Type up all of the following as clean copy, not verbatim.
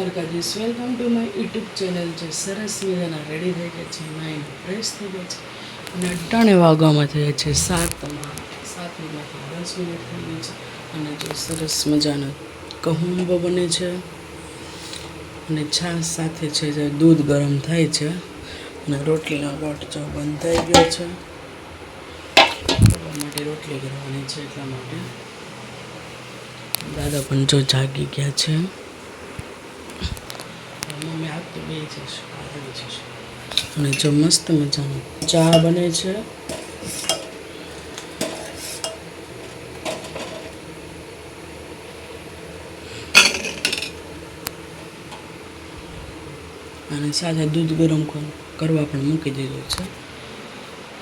Dwarkadhish, welcome to my YouTube channel. જે સરસ મજાના રેડી થઈ ગયા છે, નાઈન ફ્રેશ થઈ ગયા છે અને 98 વાગવામાં થયા છે 7:10 થઈ ગઈ છે. અને જે સરસ મજાનો કહુંબો બને છે અને છાશ સાથે છે જે દૂધ ગરમ થાય છે અને રોટલીનો લોટ જો બંધ થઈ ગયો છે. એટલા માટે રોટલી કરવાની છે, એટલા માટે દાદા પણ જો જાગી ગયા છે. મમ્મી આખી બે છે અને જો મસ્ત મજાનો ચા બને છે. અને સાથે દૂધ ગરમ કરવા પણ મૂકી દીધું છે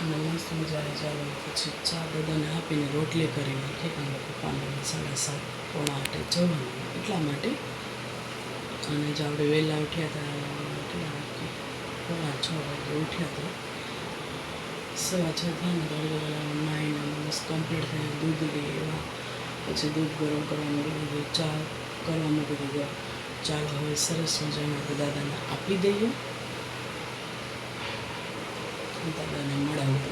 અને મસ્ત મજાને ચાલો પછી ચા બધાને આપીને રોટલી કરી નાખી. કારણ કે પપ્પાને 7:30 પોણા 8 જવાનું એટલા માટે. અને જો આપણે વહેલા ઉઠ્યા હતા, પોણા 6 વાગે ઉઠ્યા હતા. 6:15 થયા ને તો નાઈને મસ્ત કમ્પ્લીટ થઈને દૂધ લઈ એવા પછી દૂધ ગરમ કરવાનું મૂકી દીધું, ચા કરવા મૂકી દીધો. ચાલો હવે સરસ મજાને આપણે દાદાને આપી દઈએ. દાદાને મળાવું.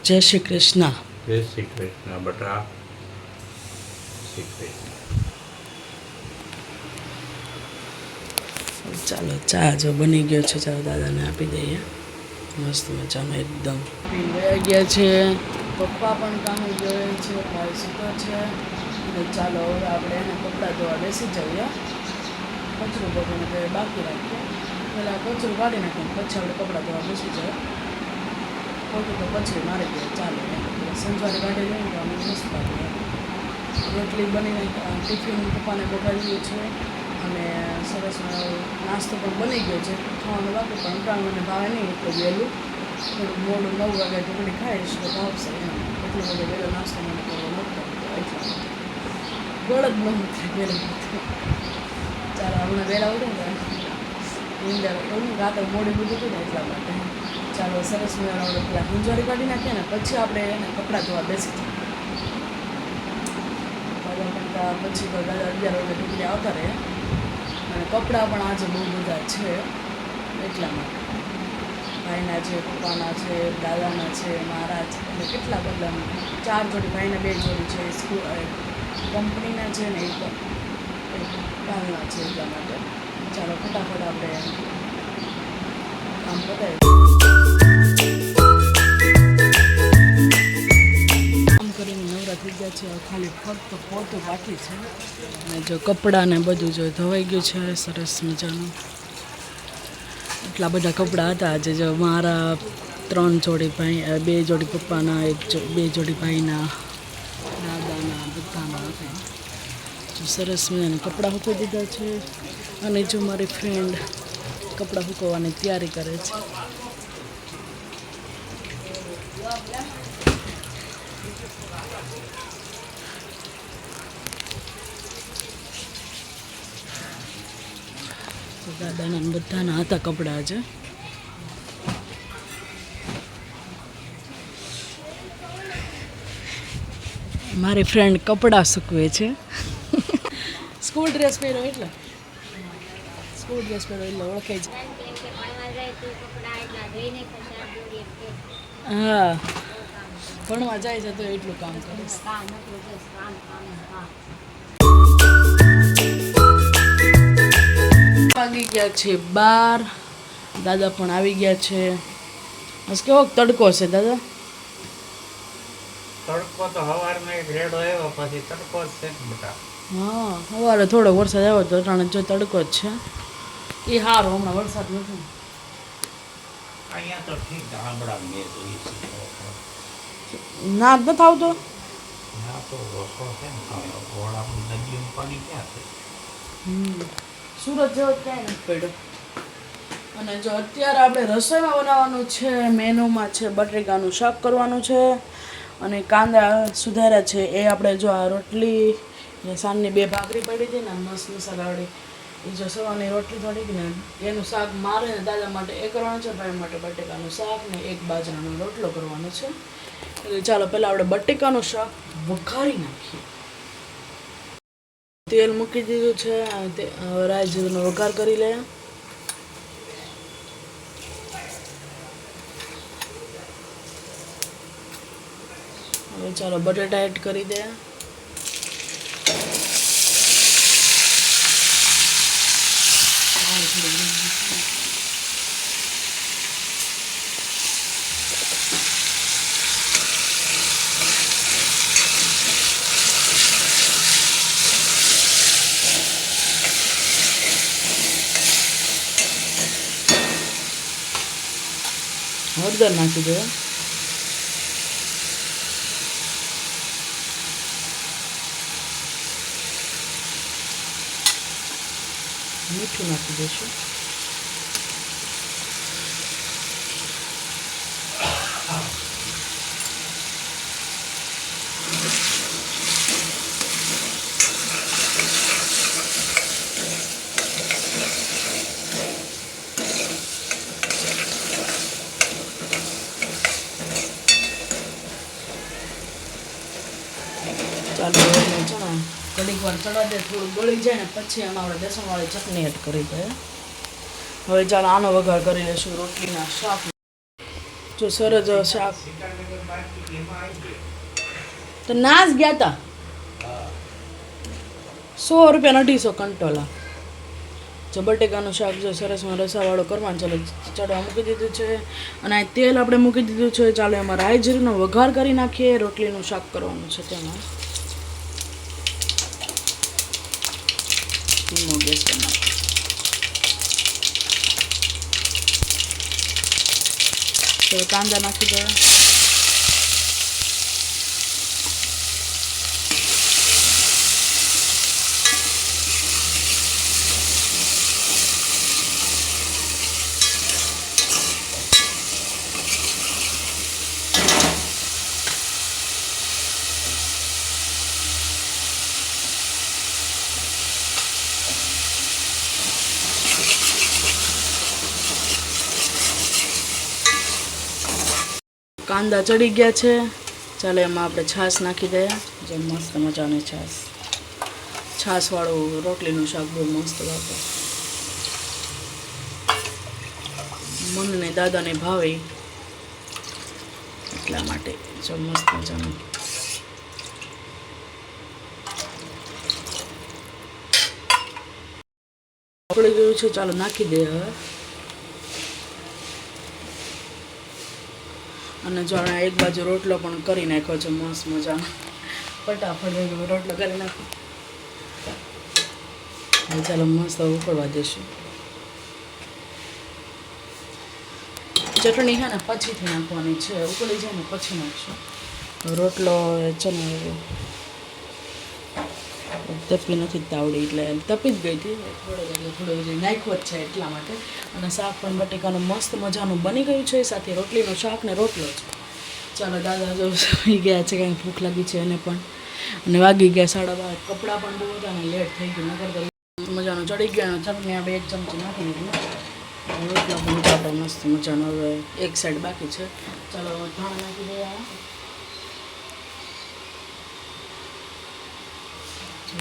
જય શ્રી કૃષ્ણ. જય શ્રી કૃષ્ણ બટા. શ્રી કૃષ્ણ. ચાલો ચા જો બની ગયો છે, ચાલો દાદાને આપી દઈએ. મસ્ત મજાનો એકદમ પી ગયા છે. પપ્પા પણ કામે ગયો છે, ભાઈ સૂતો છે. અને ચાલો હવે આપણે એને કપડાં ધોવા બેસી જઈએ. કચરું બધું બાકી રાખીએ, પહેલાં કચરું કાઢી નાખીએ પછી આપણે કપડાં ધોવા બેસી જાય. ખોટું તો પછી મારે ગયો ચાલે સંજવારી કાઢી લઈએ તો અમે મસ્ત કાઢીએ. રોટલી બનીને ટિફિન પપ્પાને બગાડ્યું છે અને સરસ નાસ્તો પણ બની ગયો છે. ખાવાનું બાકી પણ ઉતાવળ મને ભાવે નહીં એટલું વહેલું. થોડું મોડું 9 વાગે ઢોકળી ખાઈશ તો ભાવશે એમ. એટલો બધો વહેલો નાસ્તો મને કરવો નથી એટલા ગળદ ન થાય વહેલો. ચાલો હમણાં વહેલા ઉઠે ને ઈંડા એવું રાતે મોડી બધું હતું ને એટલા માટે. ચાલો સરસ મજાનો આપણે પેલા ગુંજવારી કાઢી નાખીએ ને પછી આપણે એને કપડાં ધોવા બેસી જઈએ. પછી તો દાદા 11 વાગે ઢોકળી આવતા રહે અને કપડાં પણ આજે બહુ બધા છે એટલા માટે. ભાઈના છે, પપ્પાના છે, દાદાના છે, મારા છે, એટલે કેટલા બધા 4 જોડી, ભાઈને 2 જોડી છે. સ્કૂલ કંપનીના છે ને એક કામના છે એટલા માટે. ચાલો ફટાફટ આપણે કામ પતાવી. કામ કરીને નવરા થઈ ગયા છે, ખાલી ફક્ત પોતું બાકી છે. અને જો કપડાં ને બધું જો ધોવાઈ ગયું છે સરસ મજાનું. એટલા બધા કપડાં હતા આજે. જો મારા 3 જોડી ભાઈ, 2 જોડી પપ્પાના, 2 જોડી ભાઈના, દાદાના, બધાના હતા. જો સરસ મજાના કપડાં સૂકવી દીધા છે. અને જો મારી ફ્રેન્ડ કપડાં સૂકવવાની તૈયારી કરે છે. દાદાના બધાના હતા કપડાં આજે. મારી ફ્રેન્ડ કપડાં સૂકવે છે. સ્કૂલ ડ્રેસ પહેર્યો એટલે ઓળખાય છે. હા, ભણવા જાય છે તો એટલું કામ કરીશ. વાગી ગયા છે 12. દાદા પણ આવી ગયા છે. બસ કેવો તડકો છે દાદા? તડકો તો સવારમાં એક રેડો આવ્યો પછી તડકો જ છે બટા. હા, સવારે થોડો વરસાદ આવ્યો તો અટાણે જો તડકો જ છે. એ સારું, હમણાં વરસાદ નથી. અહીંયા તો ઠીક ગામડામાં મેં જોઈ છે. ના જ નથી આવતો. ના તો ઓછો છે ને ઘોડામાં નદીનું પાણી ક્યાં છે? સુરત જેવો જ ક્યાંય નથી પડ્યો. અને જો અત્યારે આપણે રસોઈમાં બનાવવાનું છે, મેનુમાં છે બટેકાનું શાક કરવાનું છે અને કાંદા સુધાર્યા છે. એ આપણે જો આ રોટલી ને સાંજની 2 ભાખરી પડી હતી ને મસ્ત મસાલાવાળી, એ જો સવારની રોટલી થોડીક ને એનું શાક મારે ને દાદા માટે એ કરવાનું છે, ભાઈ માટે બટેકાનું શાક ને 1 બાજરાનો રોટલો કરવાનો છે. એટલે ચાલો પહેલાં આપણે બટેકાનું શાક વઘારી નાખીએ. તેલ મૂકી દીધું છે. રાઈ જીરુંનો વઘાર કરી લે. હવે ચાલો બટેટા એડ કરી દે. હળદર નાખી દે. મીઠું નાખી દઈશું. ચાલો એને છે ને ઘડીક વાર ચડવા દે, થોડું ગળી જાય ને પછી એમાં આપણે બેસનવાળી ચટણી એડ કરી દઈએ. હવે ચાલો આનો વઘાર કરી લઈશું રોટલીના શાક. જો સરસ શાક તો નાશ ગયા તા 100 રૂપિયા 250 કંટોલા. જો બટેકાનું શાક જો સરસમાં રસાવાળો કરવાનું ચાલો ચડવા મૂકી દીધું છે. અને આ તેલ આપણે મૂકી દીધું છે. ચાલો એમાં રાઈ જીરુંનો વઘાર કરી નાખીએ. રોટલીનું શાક કરવાનું છે તેમાં. ધીમો ગેસ પર નાખીએ. તો કાંદા નાખી દે. કાંદા ચડી ગયા છે. ચાલો એમાં આપણે છાશ નાખી દઈએ. જે મસ્ત મજાની છાશવાળું રોટલીનું શાક બહુ મસ્ત લાગે. મનને દાદાને ભાવે એટલા માટે જો મસ્ત મજાનું. ઉકળી ગયું છે. ચાલો નાખી દે હવે. અને જો એક બાજુ રોટલો પણ કરી નાખ્યો છે મસ્ત મજાનો. ફટાફટ રોટલો કરી નાખો. હવે ચાલો મસ્ત ઉકળવા દઈશું. ચટણી છે ને પછીથી નાખવાની છે. ઉકળી જાય ને પછી નાખશું. રોટલો છે ને તપી નથી તાવડી એટલે તપી જ ગઈ હતી. થોડું નાખ્યો જ છે એટલા માટે. અને શાક પણ બટેકાનું મસ્ત મજાનું બની ગયું છે. સાથે રોટલીનું શાક ને રોટલો છે. ચાલો દાદા જો સુઈ ગયા છે. કંઈ ભૂખ લાગી છે એને પણ. અને વાગી ગયા 12:30. કપડાં પણ બહુ હતા ને લેટ થઈ ગયું. નગર તો મજાનું ચડી ગયા. ચટણી આપણે 1 ચમચી નાખી દીધું. રોટલા પણ આપણે મસ્ત મજાનો હવે એક સાઈડ બાકી છે. ચાલો ધાણા નાખી દઈએ.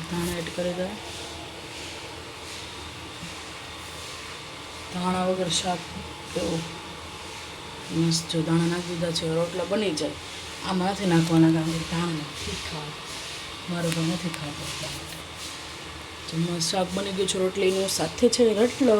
ધાણા એડ કરી દે. ધાણા વગર શાક કેવું મસ્ત. જો ધાણા નાખી દીધા છે. રોટલા બની જાય. આમાં નથી નાખવાના કારણ કે ધાણા નથી ખાવા. મારે પણ નથી ખાતો એટલા માટે. જો મસ્ત શાક બની ગયું છે રોટલીનું. સાથે છે રોટલો.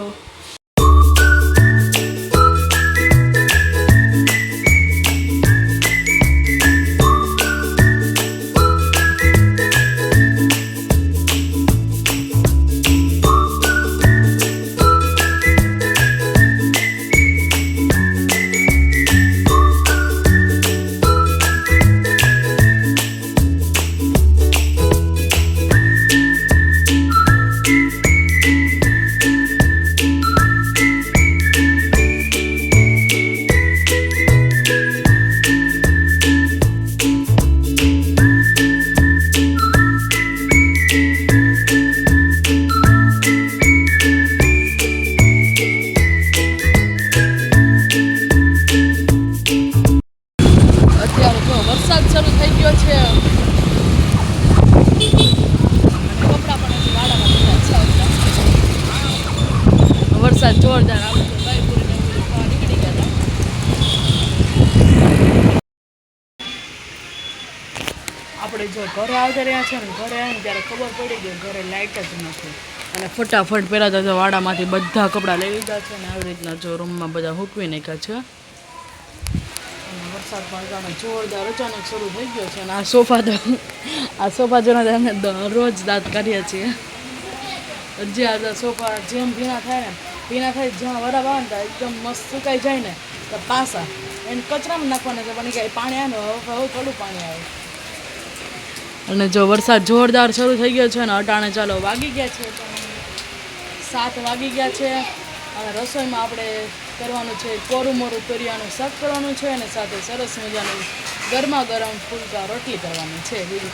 વરસાદ શરૂ થઈ ગયો છે. કપડાં પણ વરસાદ જોરદાર આપણે તો દહીંપુરીને એવું બધું ખાવા નીકળી ગયા હતા. આપણે જો ઘરે આવતા રહ્યા છે ને ઘરે આવીને ત્યારે ખબર પડી ગઈ ઘરે લાઇટ જ નથી અને ફટાફટ પહેલાં તો વાડામાંથી બધા કપડાં લઈ લીધા છે અને આવી રીતના જો રૂમમાં બધા હૂકવી નાખ્યા છે. અને વરસાદ પણ જાણે જોરદાર અચાનક શરૂ થઈ ગયો છે અને આ સોફા જોને અમે રોજ દાંત કરીએ છીએ. જે આ સોફા જેમ ભીના થાય જ્યાં વરાબ આવે ને ત્યાં એકદમ મસ્ત સુકાઈ જાય ને તો પાસા એને કચરામાં નાખવાના છે પણ કે પાણી આવે ને હવે થોડું પાણી આવે. અને જો વરસાદ જોરદાર શરૂ થઈ ગયો છે ને અટાણે ચાલો વાગી ગયા છે 7 વાગી ગયા છે અને રસોઈમાં આપણે કરવાનું છે કોરું મોરું તુરિયાનું શાક કરવાનું છે અને સાથે સરસ મજાનું ગરમા ગરમ ફૂલકા રોટલી કરવાની છે. બીજું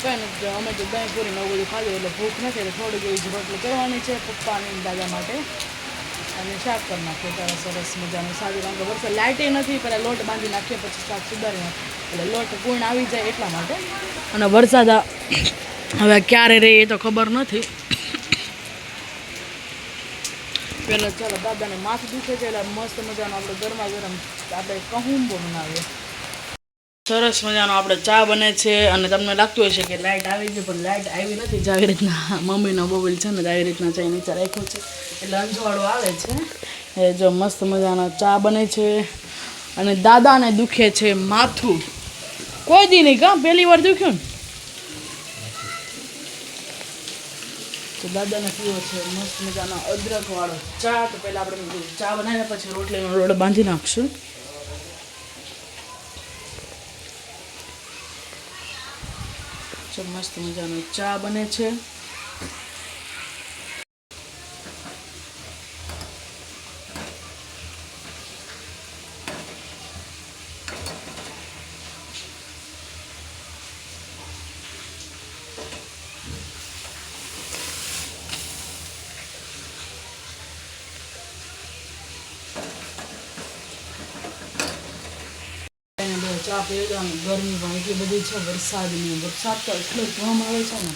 કંઈ નથી અમે તો દહીં પૂરીને એવું બધું ખાધું એટલે ભૂખ નથી એટલે થોડીક એવી જ રોટલી કરવાની છે પપ્પાની દાદા માટે અને શાક કરી નાખીએ ત્યારે સરસ મજાનું સારું. કારણ કે વરસાદ લાઇટે નથી પહેલાં લોટ બાંધી નાખીએ પછી શાક સુધારી નાખીએ એટલે લોટ પૂર્ણ આવી જાય એટલા માટે. અને વરસાદ હવે ક્યારે રહે એ તો ખબર નથી. પહેલાં ચાલો દાદાને માથું દુખે છે એટલે મસ્ત મજાનો આપણે ગરમા ગરમ આપણે કહુંબો બનાવીએ. સરસ મજાનો આપણે ચા બને છે અને તમને લાગતું હશે કે લાઇટ આવી ગઈ પણ લાઇટ આવી નથી. જ આવી રીતના મમ્મીનો મોબાઈલ છે ને આવી રીતના ચા નીચે રાખ્યો છે એટલે અંજવાળું આવે છે. એ જો મસ્ત મજાનો ચા બને છે અને દાદાને દુખે છે માથું. કોઈ દી નહીં કાં પહેલી વાર દુખ્યું ને તો દાદાને પીવો છે મસ્ત મજાનો અદરકવાળો ચા. તો પહેલાં આપણે ચા બનાવ્યા પછી રોટલીનો લોટ બાંધી નાખશું. મસ્ત મજાનો ચા બને છે. ચા પીવા ગરમી પણ એટલી બધી છે વરસાદ તો એટલો જોવામાં આવે છે ને.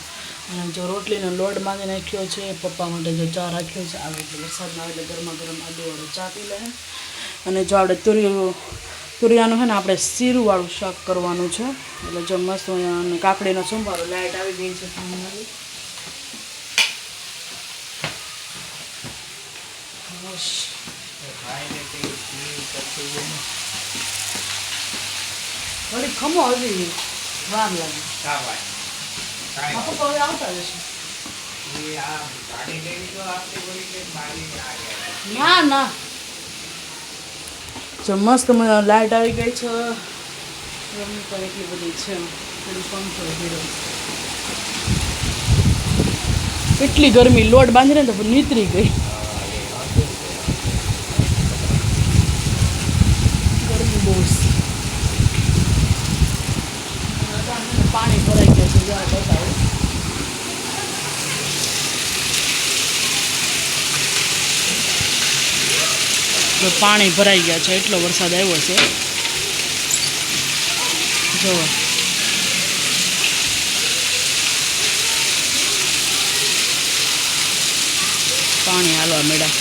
અને જો રોટલીનો લોટ બાંધી નાખ્યો છે પપ્પા માટે જો ચા રાખ્યો છે આવે એટલે વરસાદમાં આવે એટલે ગરમા ગરમ આદુવાળો ચા પી લે. અને જો આપણે તુરિયાનું છે ને આપણે શીરુંવાળું શાક કરવાનું છે એટલે જો મસ્ત અને કાકડીનો સંભારો. લાઇટ આવી ગઈ છે સામેની. થોડી ખમો હજી વાર લાગે. પપ્પા હવે આવતા જશે. ના જો મસ્ત લાઇટ આવી ગઈ છે. ગરમી પણ એટલી બધી છે થોડી પંખો ભીડો એટલી ગરમી લોટ બાંધીને તો નીતરી ગઈ. ગરમી બહુ પાણી ભરાઈ ગયું છે જરા બતાવું. પાણી ભરાઈ ગયા છે એટલો વરસાદ આવ્યો છે. જુઓ પાણી હાલવા મેળા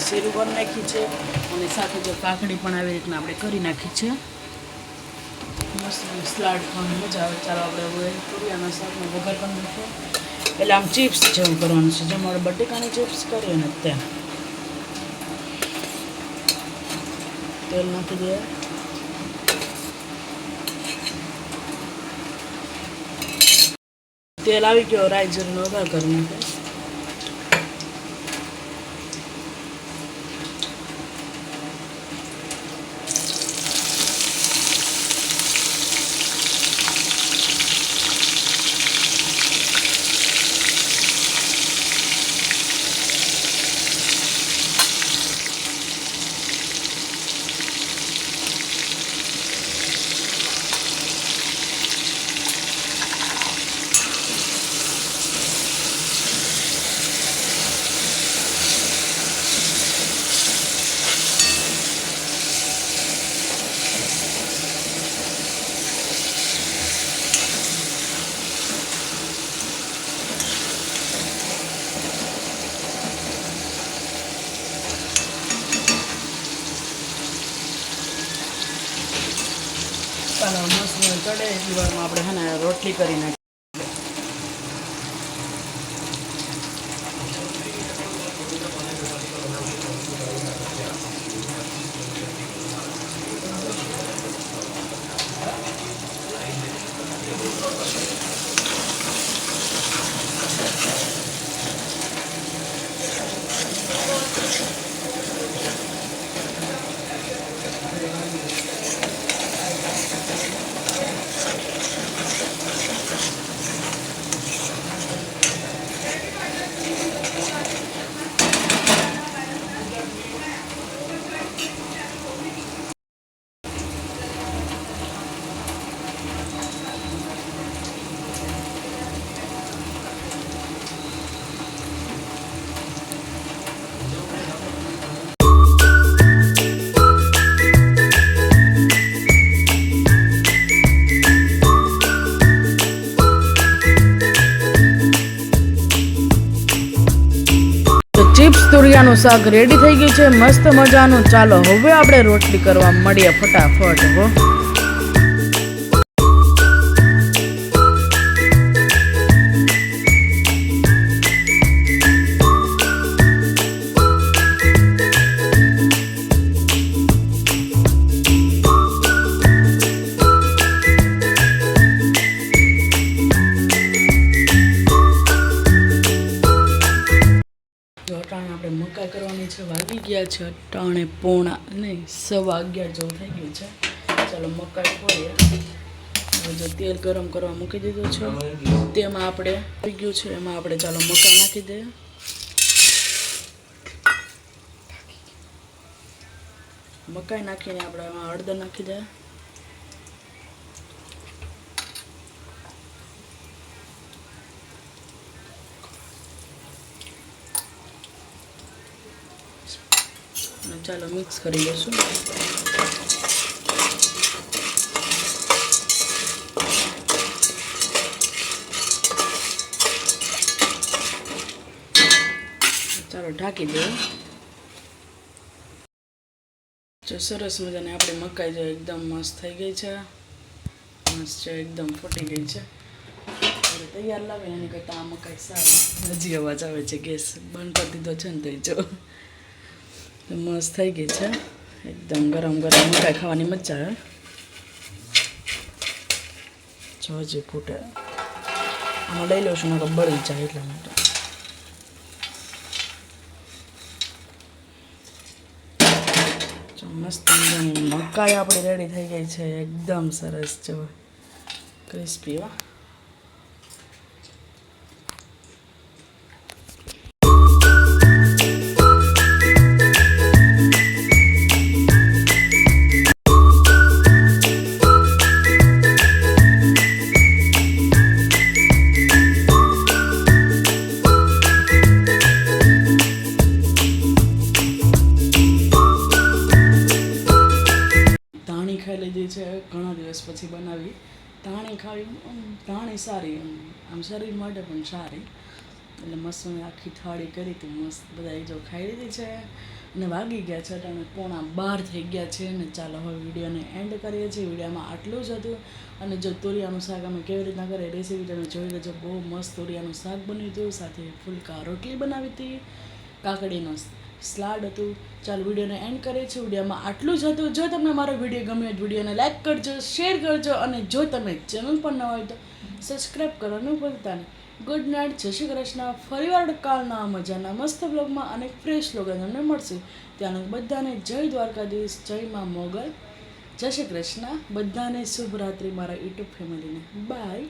શીરું કરી નાખી છે અને સાથે જો કાકડી પણ આવી રીતના આપણે કરી નાખી છે. મસ્ત સલાડ ખાવાની મજા આવે. ચાલો આપણે તુરિયાના શાકનો વઘાર કરી નાખીએ. એટલે આમ ચિપ્સ જેવું કરવાનું છે જેમ આપણે બટેકાની ચિપ્સ કરીએ ને ત્યાં તેલ નાખી દઈએ. તેલ આવી ગયો રાઈ જીરુંનો વઘાર કરી નાખીએ. મસાલા મસ્ત ચડે એટલી વારમાં આપણે છે ને રોટલી કરી નાખીએ. ચિપ્સ તુરિયાનું શાક રેડી થઈ ગયું છે મસ્ત મજાનું. ચાલો હવે આપણે રોટલી કરવા મળીએ ફટાફટ. હો આપણે મકાઈ કરવાની છે. વાગી ગયા છે 8:45 નહીં 11:15 જેવું થઈ ગયું છે. ચાલો મકાઈ ફોડીએ. હવે જો તેલ ગરમ કરવા મૂકી દીધું છે તેમાં આપણે થઈ ગયું છે એમાં આપણે ચાલો મકાઈ નાખી દઈએ. મકાઈ નાખીને આપણે એમાં હળદર નાખી દઈએ. ચાલો મિક્સ કરી દઈશું. ચાલો ઢાંકી દઈએ. જો સરસ મજાને આપણી મકાઈ જો એકદમ મસ્ત થઈ ગઈ છે. મસ્ત છે એકદમ ફૂટી ગઈ છે. હવે તૈયાર લાગે એની કરતાં આ મકાઈ સારી. હજી અવાજ આવે છે ગેસ બંધ કરી દીધો છે ને તો જો મસ્ત થઈ ગઈ છે એકદમ ગરમ ગરમ મકાઈ ખાવાની મજા આવે. જો હજી ફૂટે આમાં લઈ લઉં છું ને તો બળી જાય એટલા માટે. જો મસ્ત મજાની મકાઈ આપણી રેડી થઈ ગઈ છે એકદમ સરસ. જો ક્રિસ્પી. હો ખાઈ લીધી છે ઘણા દિવસ પછી બનાવી. ધાણી ખાવી ધાણી સારી આમ શરીર માટે પણ સારી એટલે મસ્ત મેં આખી થાળી કરી હતી મસ્ત. બધા જો ખાઈ લીધી છે અને વાગી ગયા છે અને 11:15 થઈ ગયા છે. અને ચાલો હવે વિડીયોને એન્ડ કરીએ છીએ. વિડીયોમાં આટલું જ હતું. અને જો તુરિયાનું શાક અમે કેવી રીતના કરે રેસીપી તમે જોઈ લેજો. બહુ મસ્ત તુરિયાનું શાક બન્યું હતું. સાથે ફુલકા રોટલી બનાવી હતી. કાકડીનો સલાડ હતું. ચાલો વિડીયોને એન્ડ કરીએ છીએ. વિડીયોમાં આટલું જ હતું. જો તમને મારો વિડીયો ગમ્યો તો વિડીયોને લાઈક કરજો, શેર કરજો અને જો તમે ચેનલ પર ન હોય તો સબસ્ક્રાઈબ કરવાનું ભૂલતા નહીં. ગુડ નાઇટ, જય શ્રી કૃષ્ણ. ફરીવાર કાલના મજાના મસ્ત બ્લોગમાં અને ફ્રેશ લોગો તમને મળશે. ત્યાંનું બધાને જય દ્વારકાધીશ, જય માં મોગલ, જય શ્રી કૃષ્ણ. બધાને શુભ રાત્રિ મારા યુટ્યુબ ફેમિલીને. બાય.